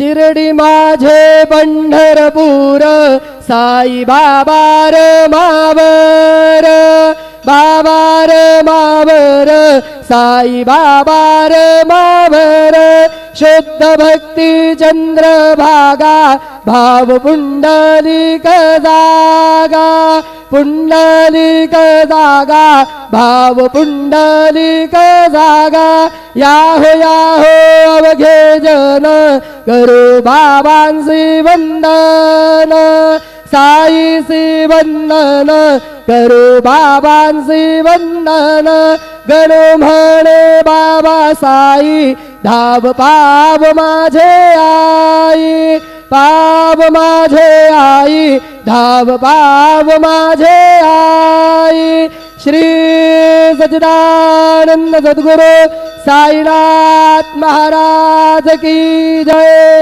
शिर्डी माझे पंढरपूर साई बाबा र मावर बाबा र मावर साई बाबा र मावर शुद्ध भक्ती चंद्रभागा भाव पुंडलिक जागा पुंडलिक जागा भाव पुंडलिक जागा याहो अवघे जन करू बाबांसी वंदन साईसी वंदन करू बाबांसी वंदन गणू म्हणे बाबा साई धाव पाव माझे आई पाव माझे आई धाव पाव माझे आई श्री सच्चिदानंद सद्गुरु साईनाथ महाराज की जय।